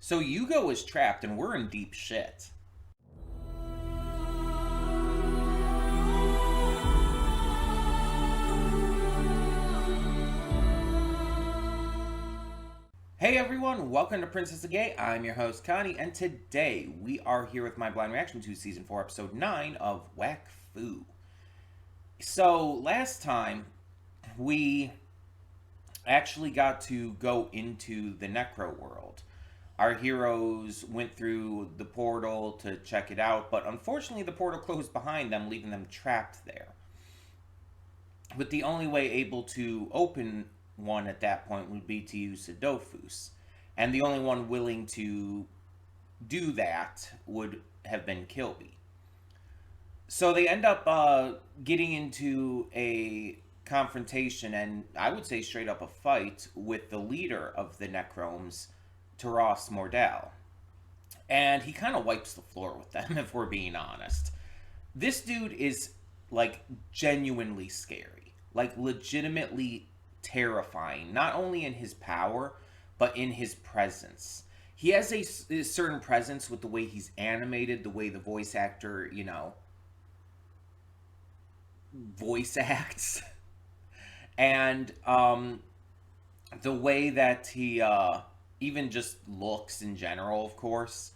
So Yugo is trapped and we're in deep shit. Hey everyone, welcome to Princess of Gay. I'm your host Connie, and today we are here with my blind reaction to Season 4, Episode 9 of Wakfu. So last time we actually got to go into the Necro world. Our heroes went through the portal to check it out, but unfortunately the portal closed behind them, leaving them trapped there. But the only way able to open one at that point would be to use Dofus. And the only one willing to do that would have been Qilby. So they end up getting into a confrontation, and I would say straight up a fight, with the leader of the Necromes, Taras Mordell. And he kind of wipes the floor with them, if we're being honest. This dude is, like, genuinely scary. Like, legitimately terrifying, not only in his power, but in his presence. He has a certain presence with the way he's animated, the way the voice actor, voice acts, and the way that he even just looks in general, of course.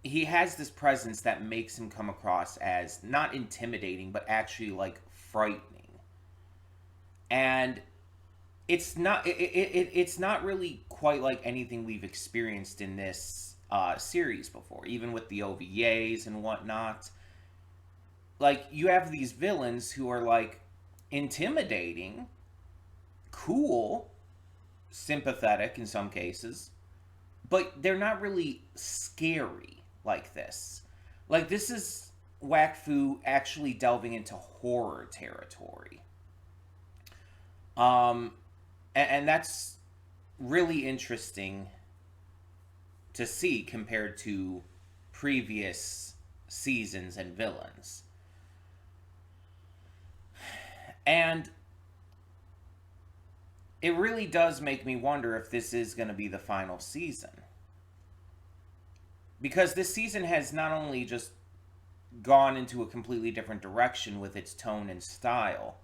He has this presence that makes him come across as not intimidating, but actually, like, frightening. And it's not really quite like anything we've experienced in this series before, even with the OVAs and whatnot. Like, you have these villains who are, like, intimidating, cool, sympathetic in some cases, but they're not really scary like this. Like, this is Wakfu actually delving into horror territory. And that's really interesting to see compared to previous seasons and villains. And it really does make me wonder if this is going to be the final season. Because this season has not only just gone into a completely different direction with its tone and style,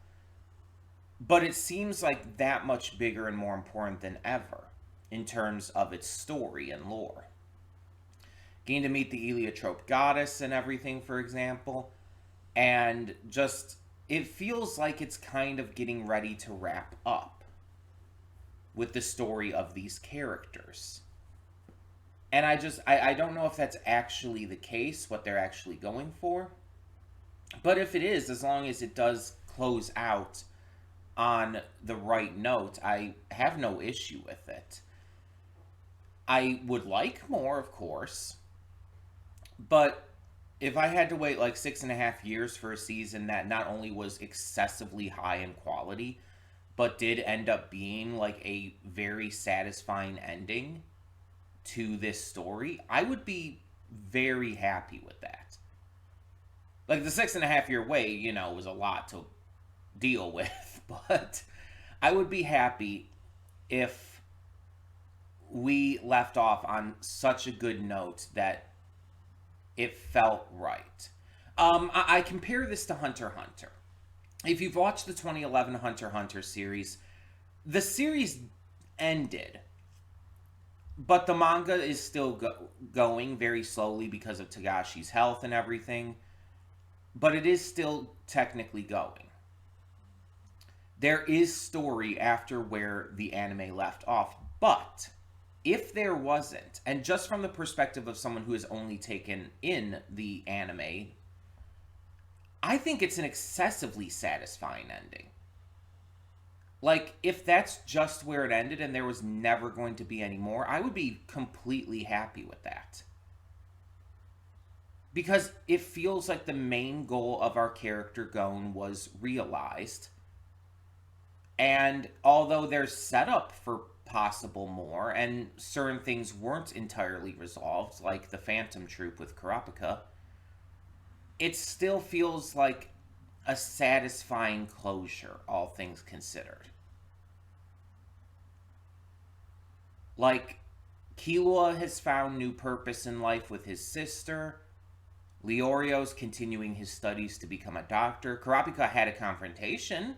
but it seems like that much bigger and more important than ever in terms of its story and lore. Getting to meet the Heliotrope goddess and everything, for example, and just, it feels like it's kind of getting ready to wrap up with the story of these characters. And I don't know if that's actually the case, what they're actually going for. But if it is, as long as it does close out on the right note, I have no issue with it. I would like more, of course, but if I had to wait like 6.5 years for a season that not only was excessively high in quality, but did end up being like a very satisfying ending to this story, I would be very happy with that. Like, the 6.5 year wait, was a lot to deal with, but I would be happy if we left off on such a good note that it felt right. I compare this to Hunter x Hunter. If you've watched the 2011 Hunter x Hunter series, the series ended, but the manga is still going very slowly because of Togashi's health and everything, but it is still technically going. There is story after where the anime left off, but if there wasn't, and just from the perspective of someone who has only taken in the anime, I think it's an excessively satisfying ending. Like, if that's just where it ended and there was never going to be any more, I would be completely happy with that. Because it feels like the main goal of our character Gon was realized. And although there's setup for possible more, and certain things weren't entirely resolved, like the Phantom Troop with Kurapika, it still feels like a satisfying closure, all things considered. Like, Killua has found new purpose in life with his sister. Leorio's continuing his studies to become a doctor. Kurapika had a confrontation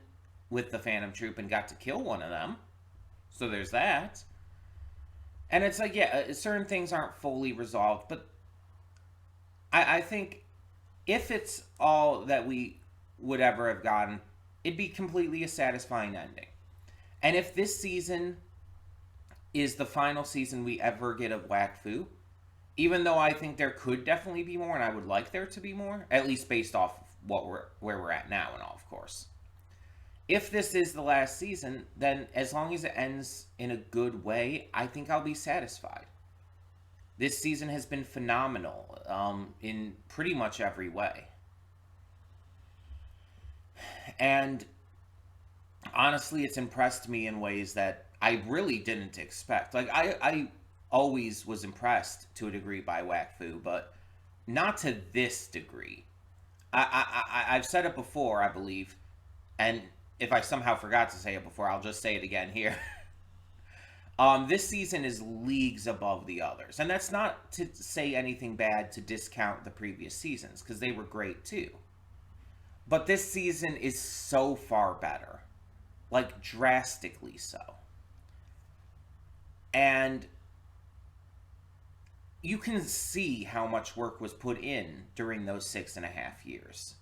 with the Phantom Troop and got to kill one of them. So there's that. And it's like, yeah, certain things aren't fully resolved, but I think if it's all that we would ever have gotten, it'd be completely a satisfying ending. And if this season is the final season we ever get of Wakfu, even though I think there could definitely be more, and I would like there to be more, at least based off of where we're at now and all, of course. If this is the last season, then as long as it ends in a good way, I think I'll be satisfied. This season has been phenomenal in pretty much every way. And honestly, it's impressed me in ways that I really didn't expect. Like, I always was impressed to a degree by Wakfu, but not to this degree. I've said it before, I believe, and if I somehow forgot to say it before, I'll just say it again here. This season is leagues above the others. And that's not to say anything bad to discount the previous seasons, because they were great too. But this season is so far better. Like, drastically so. And you can see how much work was put in during those 6.5 years.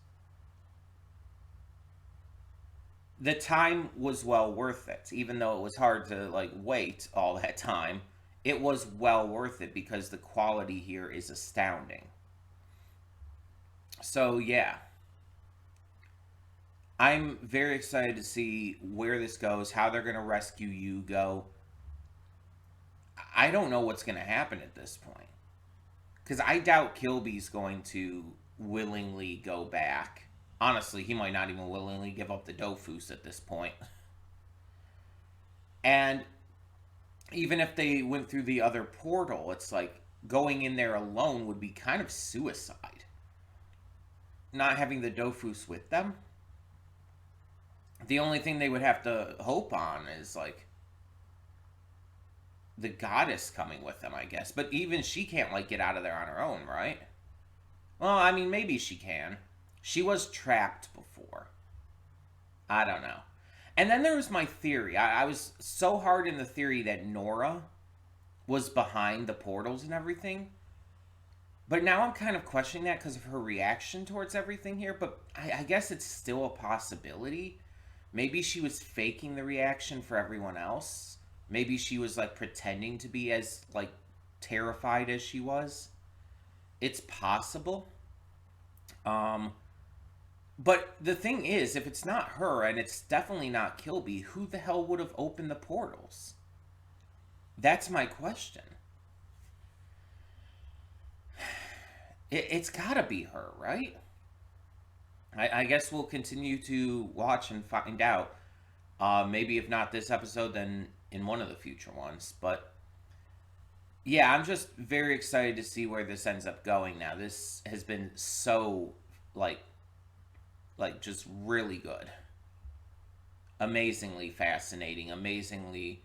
The time was well worth it, even though it was hard to like wait all that time. It was well worth it because the quality here is astounding. So yeah, I'm very excited to see where this goes, how they're going to rescue Yugo. I don't know what's going to happen at this point, because I doubt Qilby's going to willingly go back. Honestly, he might not even willingly give up the Dofus at this point. And even if they went through the other portal, it's like going in there alone would be kind of suicide. Not having the Dofus with them. The only thing they would have to hope on is like the goddess coming with them, I guess. But even she can't like get out of there on her own, right? Well, I mean, maybe she can. She was trapped before. I don't know. And then there was my theory. I was so hard in the theory that Nora was behind the portals and everything. But now I'm kind of questioning that because of her reaction towards everything here. But I guess it's still a possibility. Maybe she was faking the reaction for everyone else. Maybe she was like pretending to be as like terrified as she was. It's possible. But the thing is, if it's not her, and it's definitely not Qilby, who the hell would have opened the portals? That's my question. It's gotta be her, right? I guess we'll continue to watch and find out. Maybe if not this episode, then in one of the future ones. But yeah, I'm just very excited to see where this ends up going now. This has been so, like just really good. Amazingly fascinating, amazingly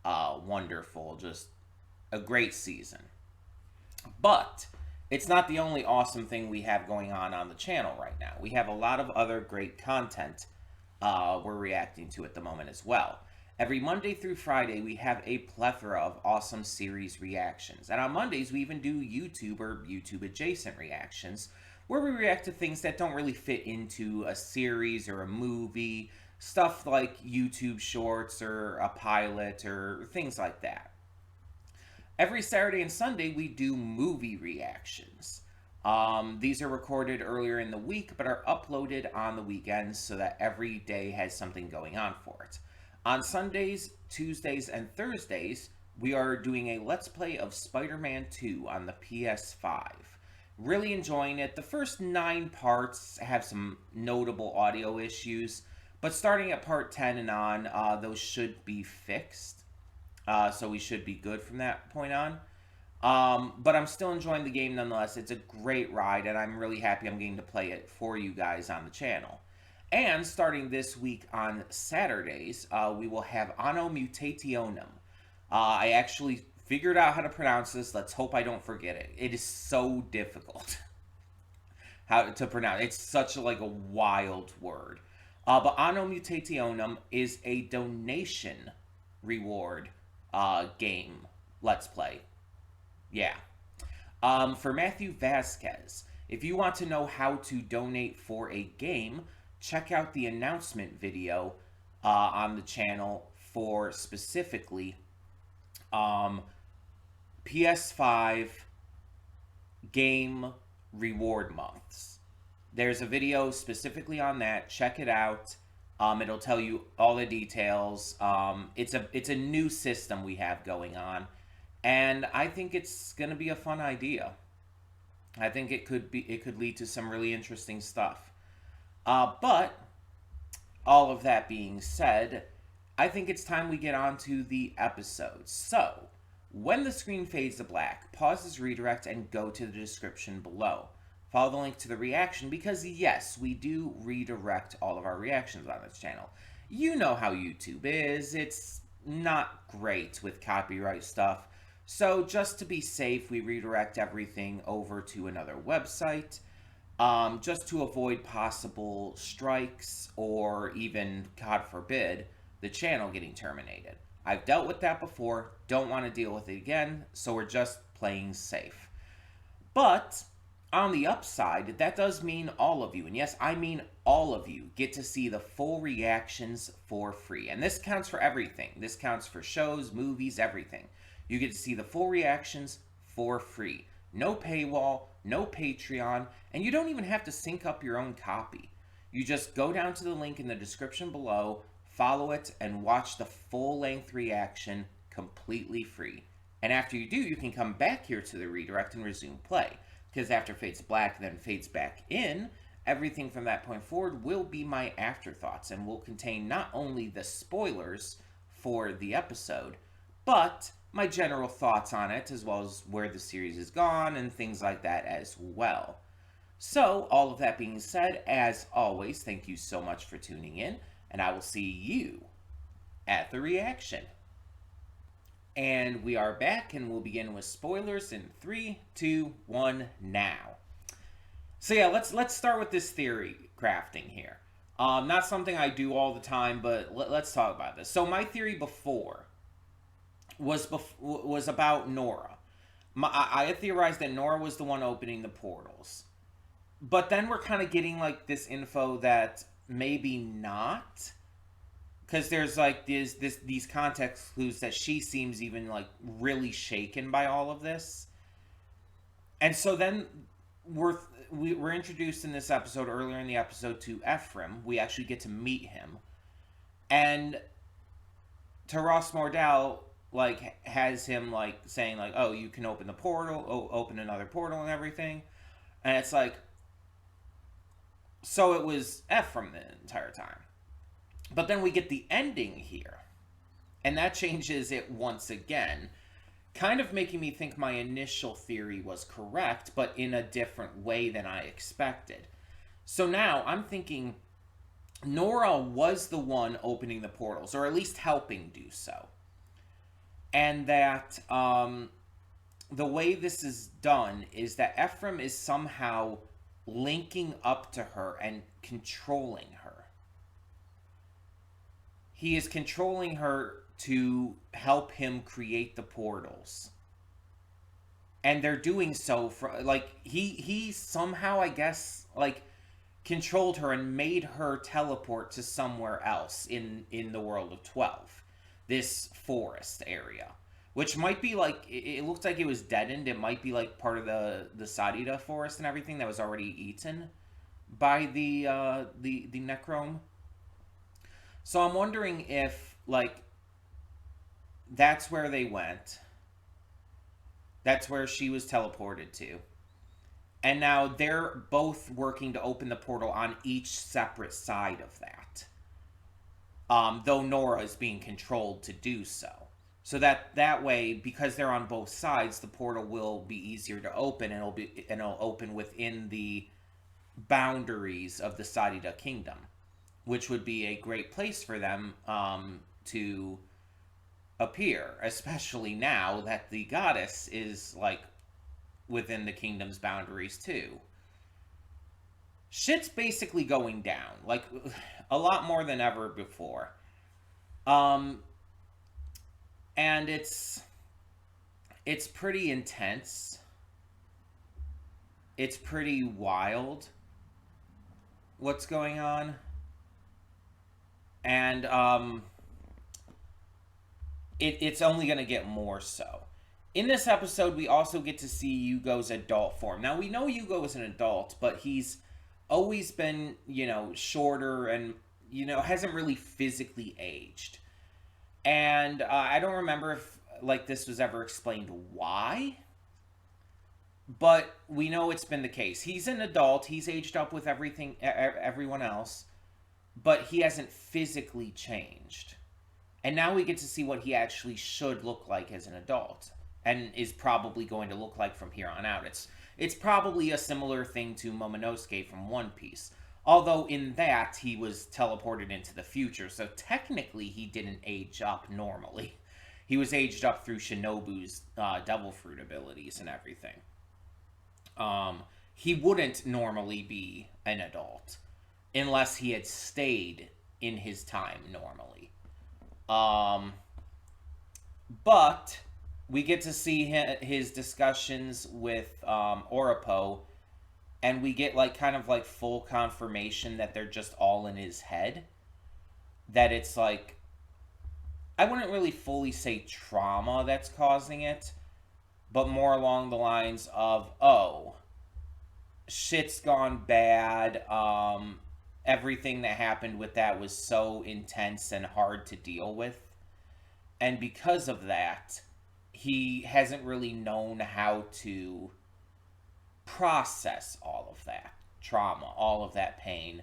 wonderful, just a great season. But it's not the only awesome thing we have going on the channel right now. We have a lot of other great content we're reacting to at the moment as well. Every Monday through Friday, we have a plethora of awesome series reactions. And on Mondays, we even do YouTube or YouTube-adjacent reactions, where we react to things that don't really fit into a series or a movie, stuff like YouTube shorts or a pilot or things like that. Every Saturday and Sunday, we do movie reactions. These are recorded earlier in the week, but are uploaded on the weekends so that every day has something going on for it. On Sundays, Tuesdays, and Thursdays, we are doing a Let's Play of Spider-Man 2 on the PS5. Really enjoying it. The first 9 parts have some notable audio issues, but starting at part 10 and on, those should be fixed. So we should be good from that point on. But I'm still enjoying the game nonetheless. It's a great ride, and I'm really happy I'm getting to play it for you guys on the channel. And starting this week on Saturdays, we will have Anno Mutationem. I actually figured out how to pronounce this. Let's hope I don't forget it. It is so difficult how to pronounce. It's such like a wild word. But Anno Mutationum is a donation reward game. Let's play. Yeah. For Matthew Vasquez, if you want to know how to donate for a game, check out the announcement video on the channel for specifically PS5 game reward months. There's a video specifically on that. Check it out. It'll tell you all the details. It's a new system we have going on, and I think it's going to be a fun idea. I think it could lead to some really interesting stuff. But all of that being said, I think it's time we get on to the episode. So, when the screen fades to black, pause this redirect and go to the description below. Follow the link to the reaction because, yes, we do redirect all of our reactions on this channel. You know how YouTube is. It's not great with copyright stuff. So, just to be safe, we redirect everything over to another website. Just to avoid possible strikes or even, God forbid, the channel getting terminated. I've dealt with that before, don't want to deal with it again, so we're just playing safe. But, on the upside, that does mean all of you, and yes, I mean all of you, get to see the full reactions for free. And this counts for everything. This counts for shows, movies, everything. You get to see the full reactions for free. No paywall, no Patreon, and you don't even have to sync up your own copy. You just go down to the link in the description below, follow it, and watch the full-length reaction completely free. And after you do, you can come back here to the redirect and resume play. Because after fades black, then fades back in, everything from that point forward will be my afterthoughts and will contain not only the spoilers for the episode, but my general thoughts on it, as well as where the series has gone and things like that as well. So, all of that being said, as always, thank you so much for tuning in, and I will see you at the reaction. And we are back, and we'll begin with spoilers in 3, 2, 1, now. So yeah, let's start with this theory crafting here. Not something I do all the time, but let's talk about this. So my theory before was about Nora. I had theorized that Nora was the one opening the portals. But then we're kind of getting like this info that maybe not, because there's like these context clues that she seems even like really shaken by all of this. And so then we're introduced in this episode, earlier in the episode, to Ephraim. We actually get to meet him, and to Ross Mordell like has him like saying like, oh, you can open the portal, open another portal and everything. And it's like, so it was Ephraim the entire time. But then we get the ending here, and that changes it once again, kind of making me think my initial theory was correct, but in a different way than I expected. So now I'm thinking Nora was the one opening the portals, or at least helping do so. And that the way this is done is that Ephraim is somehow linking up to her and controlling her. He is controlling her to help him create the portals. And they're doing so for, like, he somehow, I guess, like, controlled her and made her teleport to somewhere else in the world of 12. This forest area. Which might be, like, it looks like it was deadened. It might be, like, part of the Sadida forest and everything that was already eaten by the Necrome. So I'm wondering if, like, that's where they went. That's where she was teleported to. And now they're both working to open the portal on each separate side of that. Though Nora is being controlled to do so. So that way, because they're on both sides, the portal will be easier to open, and it'll open within the boundaries of the Sadida Kingdom, which would be a great place for them to appear, especially now that the goddess is, like, within the kingdom's boundaries, too. Shit's basically going down, like, a lot more than ever before. Um, and it's pretty intense. It's pretty wild what's going on. And it's only going to get more so. In this episode, we also get to see Yugo's adult form. Now, we know Yugo is an adult, but he's always been, shorter and, hasn't really physically aged. And I don't remember if, like, this was ever explained why, but we know it's been the case. He's an adult. He's aged up with everyone else, but he hasn't physically changed. And now we get to see what he actually should look like as an adult, and is probably going to look like from here on out. It's probably a similar thing to Momonosuke from One Piece. Although in that, he was teleported into the future, so technically he didn't age up normally. He was aged up through Shinobu's Devil Fruit abilities and everything. He wouldn't normally be an adult unless he had stayed in his time normally. But we get to see his discussions with Oripo, and we get kind of full confirmation that they're just all in his head. That it's like, I wouldn't really fully say trauma that's causing it, but more along the lines of, oh, shit's gone bad. Everything that happened with that was so intense and hard to deal with. And because of that, he hasn't really known how to process all of that trauma, all of that pain,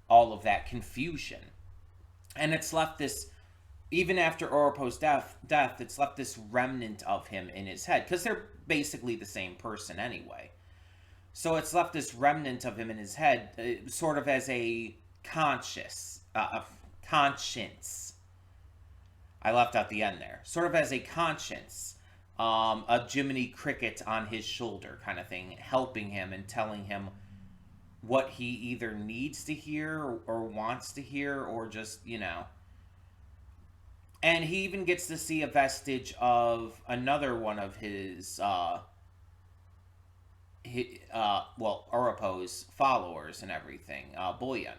all of that confusion. And it's left this, even after Oripo's death, it's left this remnant of him in his head, because they're basically the same person anyway. So it's left this remnant of him in his head, sort of as a conscience. I left out the end there. Sort of as a conscience, a Jiminy Cricket on his shoulder kind of thing, helping him and telling him what he either needs to hear or wants to hear, or just, And he even gets to see a vestige of another one of his Oripo's followers and everything, Boyan,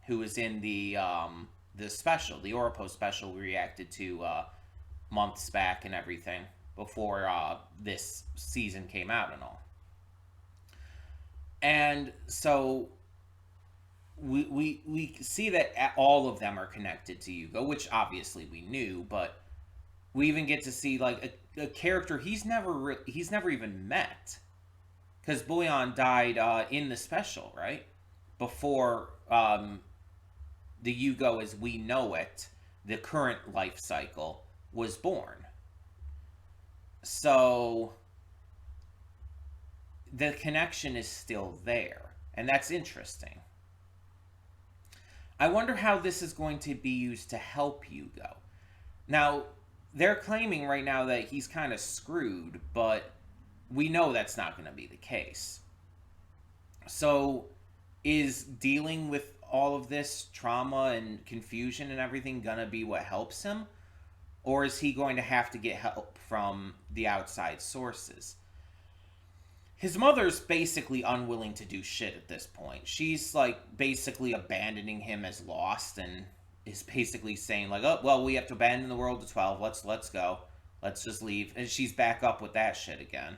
who was in the special, the Oripo special we reacted to months back and everything, before this season came out and all. And so we see that all of them are connected to Yugo, which obviously we knew, but we even get to see a character he's never even met. Because Boyan died in the special, right? Before the Yugo as we know it, the current life cycle, was born. So the connection is still there. And that's interesting. I wonder how this is going to be used to help Yugo. Now, they're claiming right now that he's kind of screwed, but we know that's not going to be the case. So, is dealing with all of this trauma and confusion and everything going to be what helps him? Or is he going to have to get help from the outside sources? His mother's basically unwilling to do shit at this point. She's, basically abandoning him as lost, and is basically saying, oh, well, we have to abandon the world to 12. Let's go. Let's just leave. And she's back up with that shit again.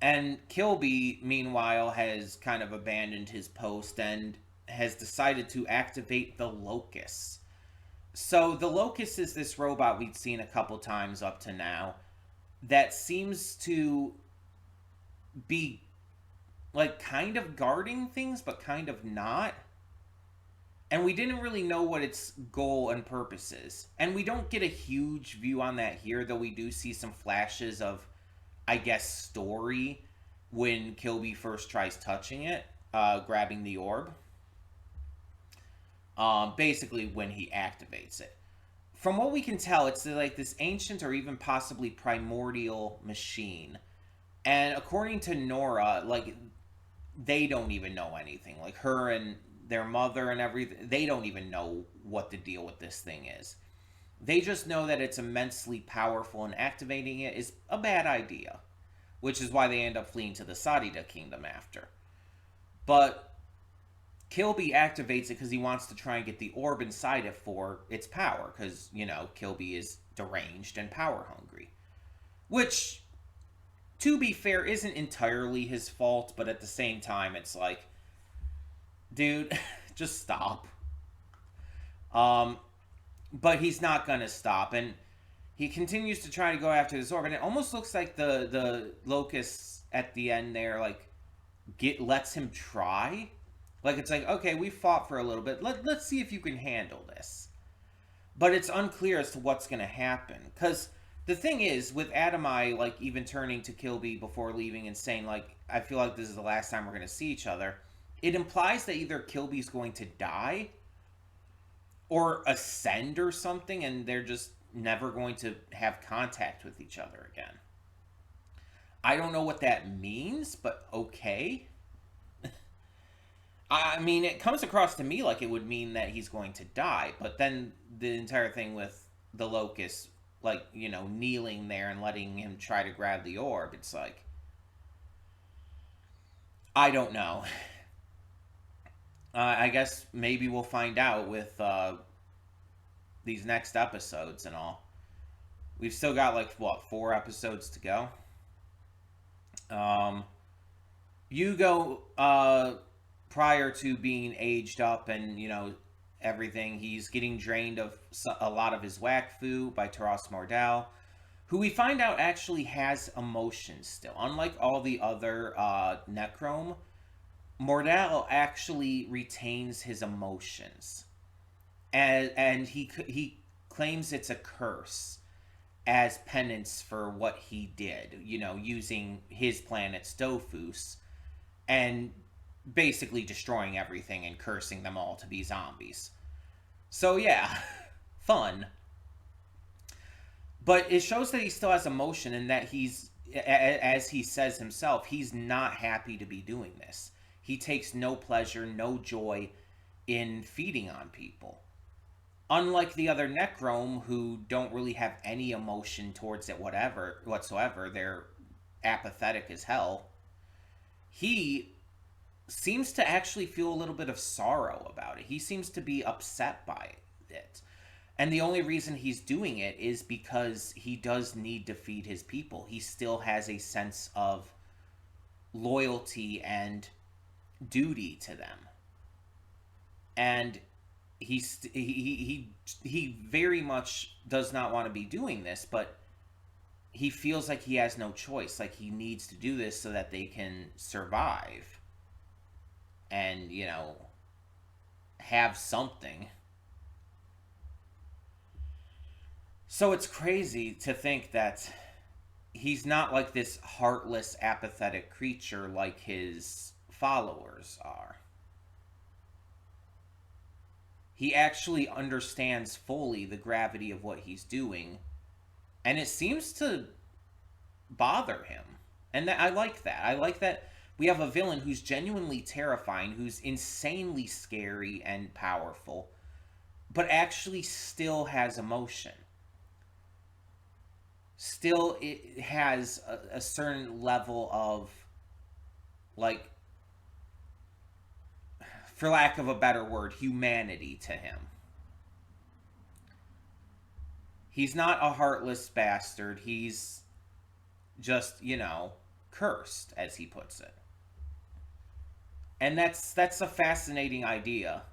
And Qilby, meanwhile, has kind of abandoned his post and has decided to activate the Locust. So the Locust is this robot we've seen a couple times up to now that seems to be, kind of guarding things, but kind of not. And we didn't really know what its goal and purpose is. And we don't get a huge view on that here, though we do see some flashes of, I guess, story when Qilby first tries touching it, grabbing the orb. Basically when he activates it. from what we can tell, it's like this ancient or even possibly primordial machine. And according to Nora, like, they don't even know anything. Like, her and their mother and everything, they don't even know what the deal with this thing is. They just know that it's immensely powerful, and activating it is a bad idea, which is why they end up fleeing to the Sadida kingdom after. But Qilby activates it because he wants to try and get the orb inside it for its power, because, you know, Qilby is deranged and power hungry. Which, to be fair, isn't entirely his fault, but at the same time, it's like, dude, just stop. But he's not gonna stop, and he continues to try to go after this orb, and it almost looks like the locusts at the end there, like, lets him try. Like, it's like, okay, we fought for a little bit. Let's see if you can handle this. But it's unclear as to what's going to happen. Because the thing is, with Adamai, like, even turning to Qilby before leaving and saying, like, I feel like this is the last time we're going to see each other, it implies that either Qilby's going to die or ascend or something, and they're just never going to have contact with each other again. I don't know what that means, but okay. I mean, it comes across to me like it would mean that he's going to die, but then the entire thing with the locust, like, you know, kneeling there and letting him try to grab the orb, it's like, I don't know. I guess maybe we'll find out with these next episodes and all. We've still got, like, what, 4 episodes to go? Hugo, prior to being aged up and, you know, everything, he's getting drained of a lot of his Wakfu by Taras Mordell, who we find out actually has emotions still. Unlike all the other Necrome, Mordell actually retains his emotions. And he claims it's a curse as penance for what he did, you know, using his planet's Dofus and basically destroying everything and cursing them all to be zombies. So yeah, fun. But it shows that he still has emotion and that he's, as he says himself, he's not happy to be doing this. He takes no pleasure, no joy in feeding on people. Unlike the other Necrome, who don't really have any emotion towards it whatsoever, they're apathetic as hell, he seems to actually feel a little bit of sorrow about it. He seems to be upset by it. And the only reason he's doing it is because he does need to feed his people. He still has a sense of loyalty and duty to them. And he very much does not want to be doing this, but he feels like he has no choice. Like, he needs to do this so that they can survive and, you know, have something. So it's crazy to think that he's not like this heartless, apathetic creature like his followers are. He actually understands fully the gravity of what he's doing, and it seems to bother him. And I like that. I like that we have a villain who's genuinely terrifying, who's insanely scary and powerful, but actually still has emotion. Still, it has a certain level of, like, for lack of a better word, humanity to him. He's not a heartless bastard. He's just, you know, cursed, as he puts it. And that's a fascinating idea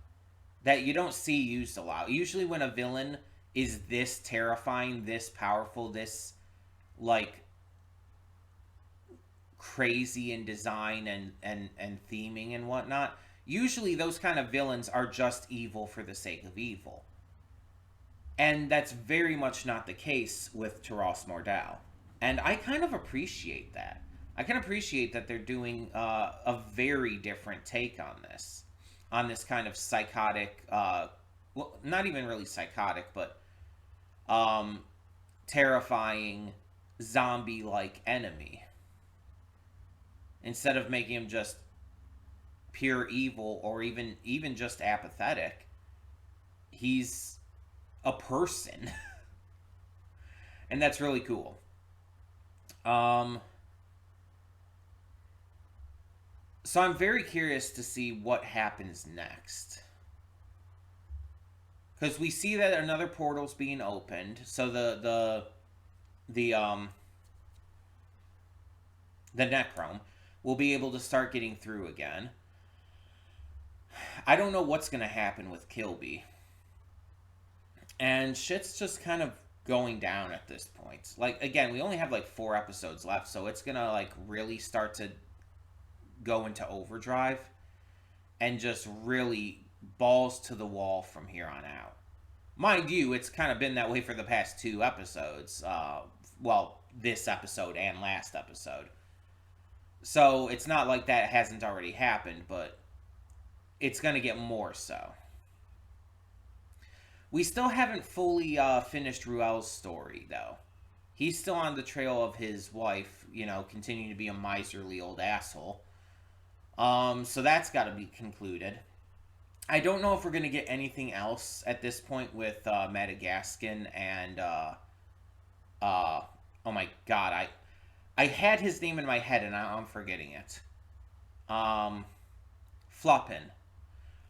that you don't see used a lot. Usually when a villain is this terrifying, this powerful, this, like, crazy in design and theming and whatnot, usually those kind of villains are just evil for the sake of evil. And that's very much not the case with Taras Mordell. And I kind of appreciate that. I can appreciate that they're doing a very different take on this kind of psychotic, well, not even really psychotic, but um, terrifying zombie-like enemy. Instead of making him just pure evil or even just apathetic, he's a person. And that's really cool. So I'm very curious to see what happens next. Because we see that another portal's being opened. So the Necrome will be able to start getting through again. I don't know what's going to happen with Qilby. And shit's just kind of going down at this point. Like, again, we only have like 4 episodes left, so it's going to like really start to go into overdrive and just really balls to the wall from here on out. Mind you, it's kind of been that way for the past 2 episodes. Well, this episode and last episode. So it's not like that hasn't already happened, but it's going to get more so. We still haven't fully finished Ruel's story, though. He's still on the trail of his wife, you know, continuing to be a miserly old asshole. So that's got to be concluded. I don't know if we're going to get anything else at this point with Madagascan and, oh my god, I had his name in my head and I'm forgetting it. Floppin.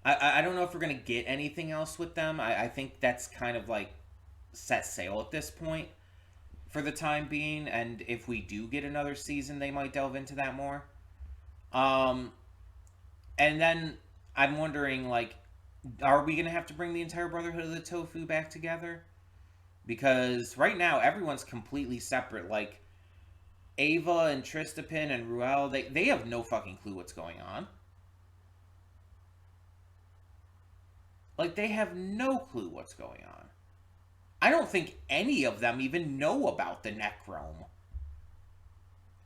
I don't know if we're going to get anything else with them. I think that's kind of like set sail at this point for the time being. And if we do get another season, they might delve into that more. And then I'm wondering, like, are we going to have to bring the entire Brotherhood of the Tofu back together? Because right now, everyone's completely separate. Like, Ava and Tristapin and Ruel, they have no fucking clue what's going on. Like, they have no clue what's going on. I don't think any of them even know about the Necrome.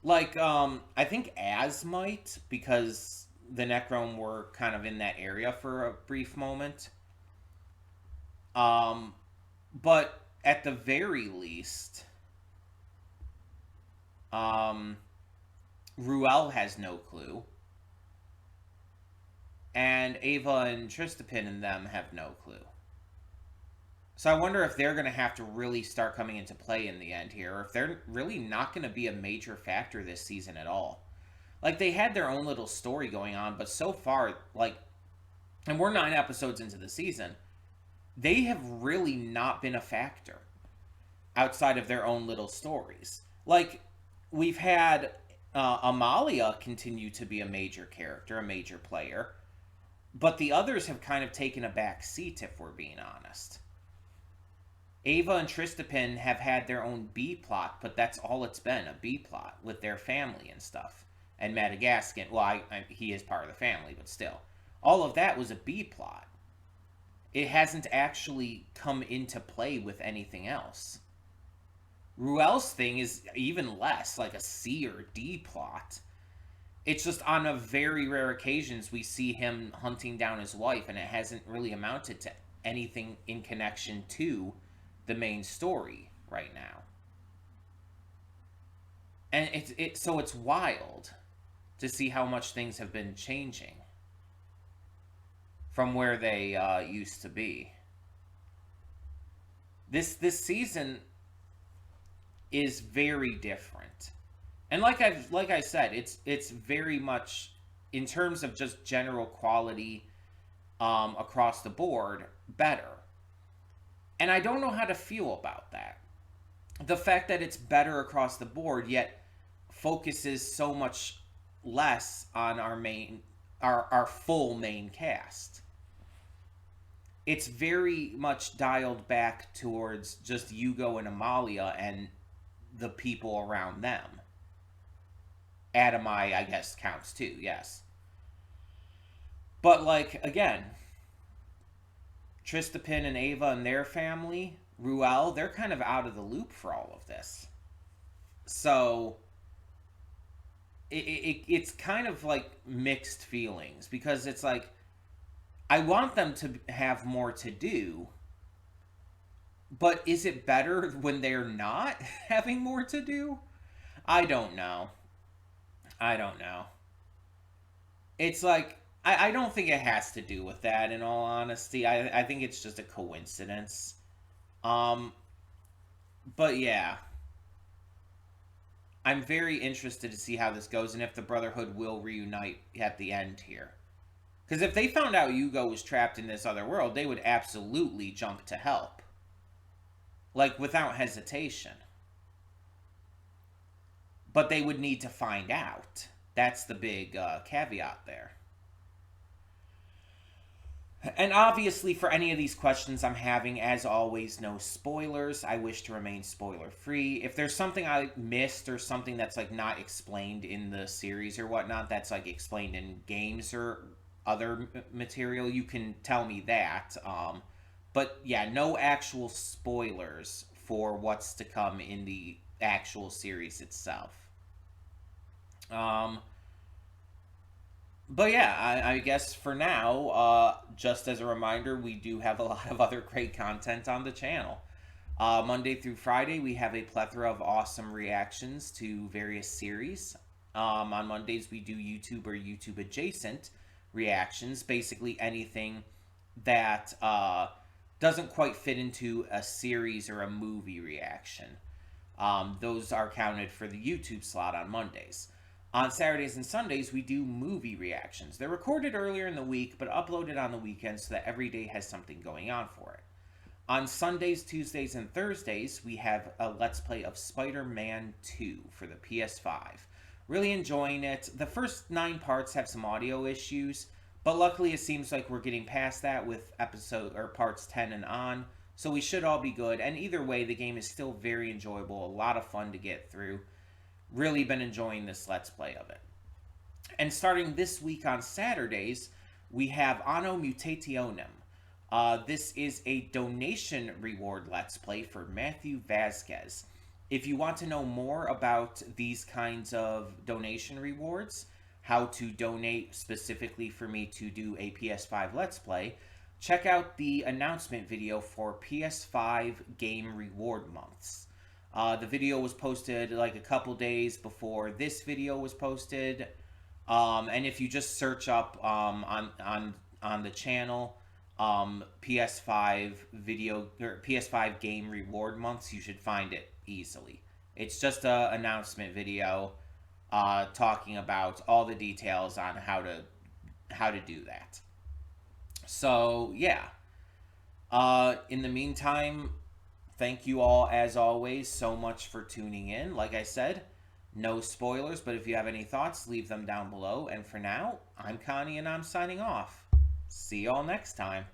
Like, I think Az might, because the Necrome were kind of in that area for a brief moment. But at the very least, Ruel has no clue. And Ava and Tristapin and them have no clue. So I wonder if they're going to have to really start coming into play in the end here, or if they're really not going to be a major factor this season at all. Like, they had their own little story going on, but so far, like, and we're 9 episodes into the season, they have really not been a factor outside of their own little stories. Like, we've had Amalia continue to be a major character, a major player, but the others have kind of taken a back seat, if we're being honest. Ava and Tristapin have had their own B plot, but that's all it's been, a B plot with their family and stuff. And Madagascan, well, he is part of the family, but still. All of that was a B plot. It hasn't actually come into play with anything else. Ruel's thing is even less, like a C or D plot. It's just on a very rare occasions we see him hunting down his wife, and it hasn't really amounted to anything in connection to the main story right now. And so it's wild to see how much things have been changing from where they used to be. This season is very different. And like I said, it's very much, in terms of just general quality across the board, better. And I don't know how to feel about that. The fact that it's better across the board, yet focuses so much less on our full main cast. It's very much dialed back towards just Hugo and Amalia and the people around them. Adamai, I guess, counts too, yes. But, like, again, Tristapin and Ava and their family, Ruel, they're kind of out of the loop for all of this. So, it's kind of like mixed feelings, because it's like, I want them to have more to do, But is it better when they're not having more to do? I don't know. I don't know. It's like I don't think it has to do with that. In all honesty, I think it's just a coincidence. Um, but yeah, I'm very interested to see how this goes and if the Brotherhood will reunite at the end here. Because if they found out Yugo was trapped in this other world, they would absolutely jump to help, like without hesitation. But they would need to find out. That's the big caveat there. And obviously, for any of these questions I'm having, as always, no spoilers. I wish to remain spoiler free. If there's something I missed or something that's like not explained in the series or whatnot, that's like explained in games or other material, you can tell me that. But yeah, no actual spoilers for what's to come in the actual series itself. Um, but yeah, I guess for now, just as a reminder, we do have a lot of other great content on the channel. Monday through Friday, we have a plethora of awesome reactions to various series. On Mondays, we do YouTube or YouTube adjacent reactions, basically anything that doesn't quite fit into a series or a movie reaction. Those are counted for the YouTube slot on Mondays. On Saturdays and Sundays, we do movie reactions. They're recorded earlier in the week, but uploaded on the weekend so that every day has something going on for it. On Sundays, Tuesdays, and Thursdays, we have a Let's Play of Spider-Man 2 for the PS5. Really enjoying it. The first 9 parts have some audio issues, but luckily it seems like we're getting past that with episode or parts 10 and on, so we should all be good. And either way, the game is still very enjoyable, a lot of fun to get through. Really been enjoying this Let's Play of it. And starting this week on Saturdays, we have Anno Mutationem. This is a donation reward Let's Play for Matthew Vasquez. If you want to know more about these kinds of donation rewards, how to donate specifically for me to do a PS5 Let's Play, check out the announcement video for PS5 Game Reward Months. The video was posted like a couple days before this video was posted. And if you just search up on the channel PS5 video or PS5 Game Reward Months, you should find it easily. It's just a announcement video talking about all the details on how to do that. So yeah. In the meantime, thank you all, as always, so much for tuning in. Like I said, no spoilers, but if you have any thoughts, leave them down below. And for now, I'm Connie, and I'm signing off. See you all next time.